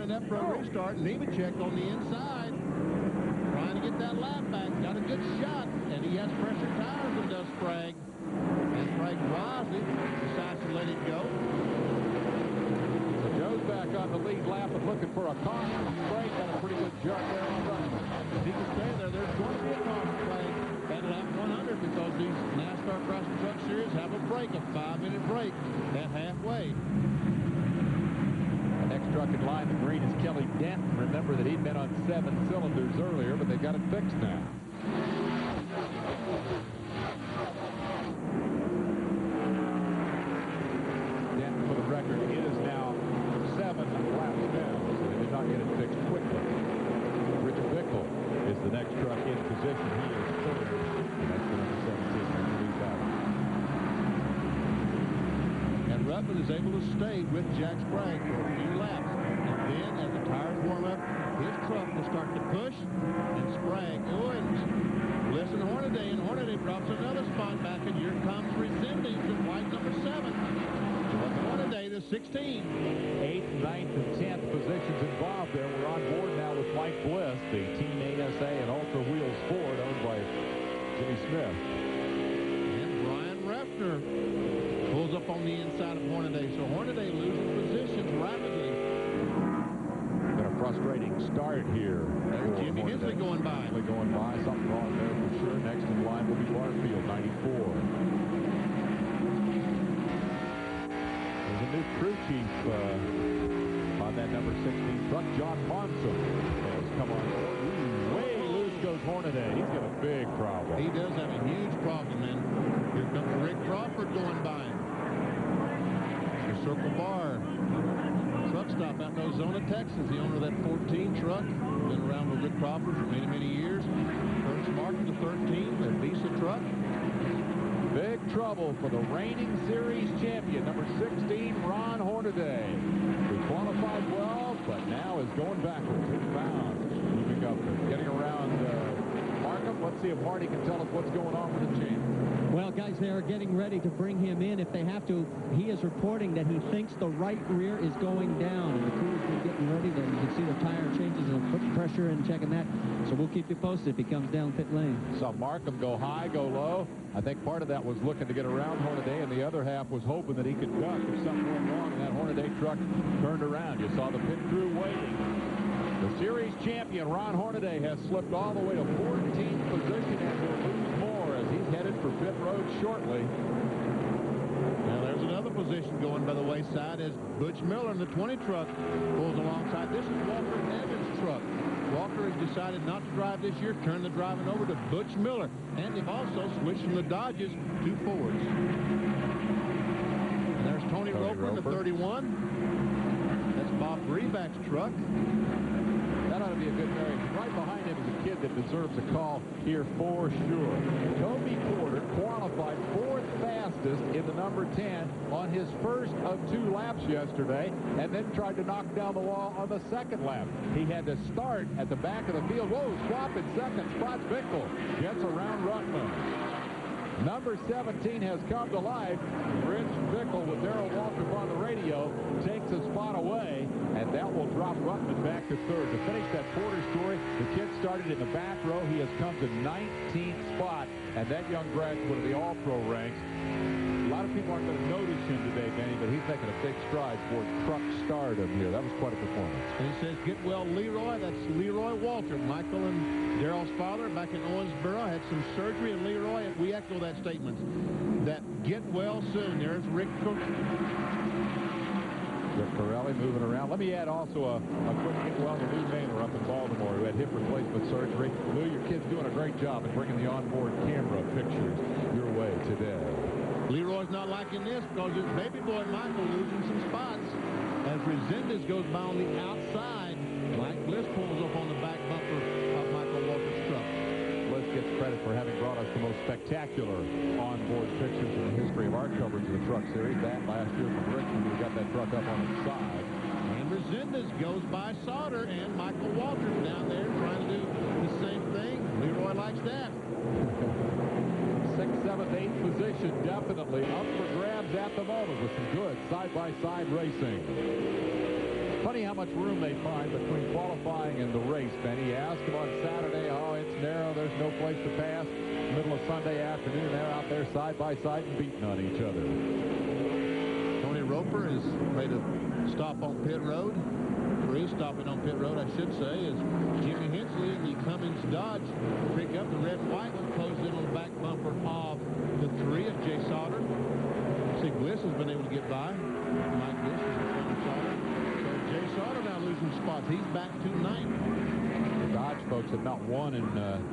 lining up for a restart. Nemechek on the inside, trying to get that lap back. Got a good shot, and he has fresher tires than does Sprague. And Sprague wisely decides to let it go. So Joe's back on the lead lap and looking for a caution. Sprague got a pretty good jump there on Rushman. If he can stay there, there's going to be a caution flag at lap 100 because these NASCAR Craftsman Truck Series have a break, a 5-minute break at halfway. The next truck in line, the green, is Kelly Denton. Remember that he'd been on 7 cylinders earlier, but they've got it fixed now. Denton, for the record, is now 7 laps down, so they did not get it fixed quickly. Richard Bickle is the next truck in position. He is third, and that's the number 17 lead battle. And Ruttman is able to stay with Jack Sprague for a few laps. And then, as the tires warm up, his truck will start to push, and Sprague wins. Listen, Hornaday, and Hornaday drops another spot back, and here comes Resendez in white number 7. Hornaday to 16. 8th, 9th, and 10th positions involved there. We're on board now with Mike Bliss, the Team ASA and Ultra Wheels Ford, owned by Jimmy Smith. And Brian Refner pulls up on the inside of Hornaday, so Hornaday losing positions rapidly. Been a frustrating start here. There's Jimmy Hensley going by. Going by. Something wrong there for sure. Next in line will be Barfield, 94. There's a new crew chief on that number 16 truck. John Monson has come on board. Way loose goes Hornaday. He's got a big problem. He does have a huge problem, and here comes Rick Crawford going by. The Circle Bar truck stop out in Ozona, Texas. The owner of that 14 truck. Been around with Rick Crawford for many, many years. Curtis Martin, the 13, their Visa truck. Big trouble for the reigning series champion, number 16, Ron Hornaday, who qualified well, but now is going backwards. Inbound, moving up and getting around Markham. Let's see if Marty can tell us what's going on with the champ. Well, guys, they are getting ready to bring him in if they have to. He is reporting that he thinks the right rear is going down, and the crew's been getting ready. There, you can see the tire changes and putting pressure and checking that. So we'll keep you posted if he comes down pit lane. Saw Markham go high, go low. I think part of that was looking to get around Hornaday, and the other half was hoping that he could duck if something went wrong, and that Hornaday truck turned around. You saw the pit crew waiting. The series champion, Ron Hornaday, has slipped all the way to 14th position and will lose more as he's headed for pit road shortly. Now there's another position going by the wayside as Butch Miller in the 20 truck pulls alongside. This is Walter Evans' truck. Walker has decided not to drive this year, turn the driving over to Butch Miller. And they've also switched from the Dodges to Fords. And there's Tony Roper in the 31. That's Bob Reback's truck. That ought to be a good marriage. Right behind him is a kid that deserves a call here for sure. Toby Porter qualified 4th fastest in the number 10 on his first of 2 laps yesterday, and then tried to knock down the wall on the 2nd lap. He had to start at the back of the field. Whoa, swap in 2nd spot. Bickle gets around Ruttman. Number 17 has come to life. Rich Bickle with Darrell Waltrip on the radio takes a spot away, and that will drop Ruttman back to 3rd. To finish that Porter story, the kid started in the back row. He has come to 19th spot, and that young graduate of the All-Pro ranks. A lot of people aren't going to notice him today, Benny, but he's making a big stride for truck stardom here. That was quite a performance. And he says, get well, Leroy. That's Leroy Walter. Michael and Darrell's father back in Owensboro had some surgery, and Leroy, we echo that statement. That get well soon. There's Rick Corelli moving around. Let me add also a quick get well to Lou Maynor up in Baltimore, who had hip replacement surgery. Lou, your kid's doing a great job in bringing the onboard camera pictures your way today. Leroy's not liking this because his baby boy Michael losing some spots as Resendez goes by on the outside. Mike Bliss pulls up on the back bumper of Michael Walker's truck. Bliss gets credit for having brought us the most spectacular onboard pictures in the history of our coverage of the Truck Series. That last year from Richmond, we got that truck up on its side. And Resendez goes by Sauter and Michael Walters down there trying to do the same thing. Leroy likes that. 6th, 7th, 8th position definitely up for grabs at the moment with some good side-by-side racing. Funny how much room they find between qualifying and the race, Benny. You asked them on Saturday, oh, it's narrow, there's no place to pass. Middle of Sunday afternoon, they're out there side by side and beating on each other. Tony Roper has made a stop on pit road. Or is stopping on pit road, I should say, as Jimmy Hensley and the Cummins Dodge pick up the red and white and close in on the back bumper of the 3 of Jay Sauter. See, Bliss has been able to get by. Mike Bliss is in front of Sauter. So Jay Sauter now losing spots. He's back to 9th. The Dodge folks have not won in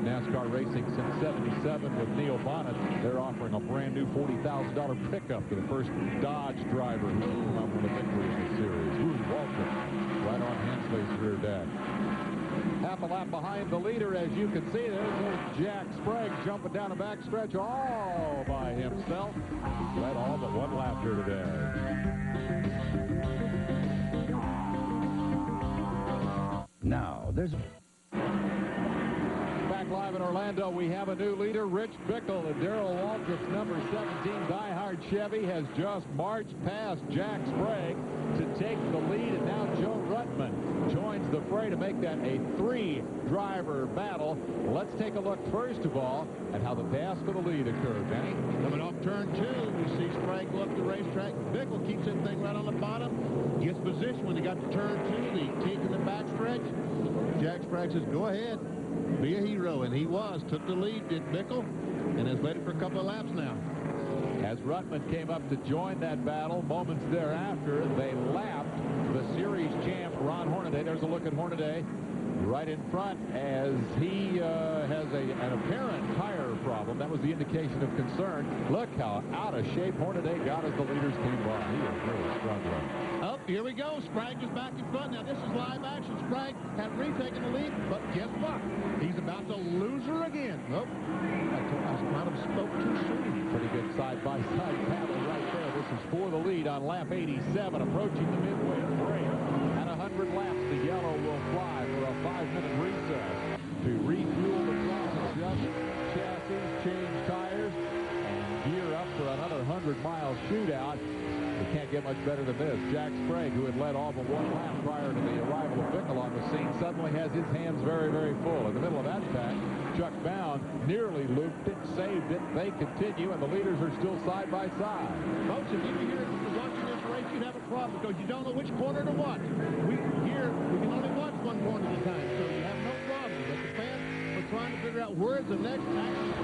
NASCAR racing since '77 with Neil Bonnet. They're offering a brand new $40,000 pickup to the first Dodge driver who's come up with a victory in the series. Rudy Walter, right on Hensley's rear deck. Half a lap behind the leader, as you can see. There's old Jack Sprague jumping down the backstretch all by himself. Led all but one lap here today. Now, there's... Back live in Orlando, we have a new leader, Rich Bickle. And Darrell Waltrip's number 17 Die-Hard Chevy has just marched past Jack Sprague to take the lead, and now Joe Ruttman joins the fray to make that a 3-driver battle. Let's take a look, first of all, at how the pass for the lead occurred. Benny? Coming off turn 2, we see Sprague go up the racetrack. Bickle keeps that thing right on the bottom. Gets position when he got to turn 2, the kink in the backstretch. Jack Sprague says, go ahead, be a hero, and he was. Took the lead, did Bickle, and has led it for a couple of laps now. As Ruttman came up to join that battle, moments thereafter, they lapped the series champ, Ron Hornaday. There's a look at Hornaday right in front as he has an apparent tire problem. That was the indication of concern. Look how out of shape Hornaday got as the leaders came by. He was really struggling. Oh, here we go. Sprague is back in front. Now, this is live action. Sprague had retaken the lead, but guess what? He's about to lose her again. Nope. I might have spoke too soon. Pretty good side-by-side battle right there. This is for the lead on lap 87, approaching the midway break. At 100 laps, the yellow will fly for a 5-minute recess to refuel the truck, adjust chassis, change tires, and gear up for another 100-mile shootout. We can't get much better than this. Jack Sprague, who had led all but one lap prior to the arrival of Bickle on the scene, suddenly has his hands very, very full. In the middle of that pack, Chuck Bound nearly looped it, saved it. They continue, and the leaders are still side by side. Folks, if you were here watching this race, you'd have a problem because you don't know which corner to watch. We can only watch one corner at a time, so you have no problem. But the fans are trying to figure out where's the next action.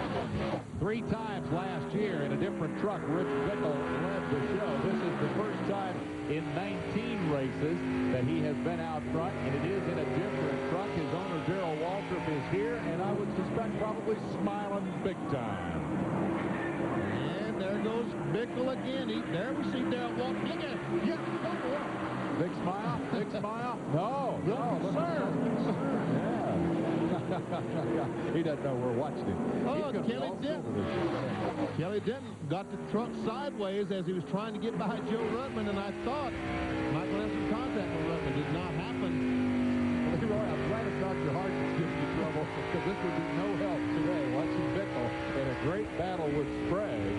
3 times last year in a different truck, Rich Bickle led the show. This is the first time in 19 races that he has been out front, and it is in a different truck. His owner, Darrell Waltrip, is here, and I would suspect probably smiling big time. And there goes Bickle again. There we see Darrell Waltrip. Look at him. Yeah, big smile? Big smile? No, sir. Yeah. He doesn't know we're watching him. Oh, Kelly Denton got the truck sideways as he was trying to get by Joe Ruttman, and I thought Michael had some contact with Ruttman. Did not happen. Leroy, I'm trying to start your heart to give you trouble because this would be no help today watching Bickle in a great battle with Sprague.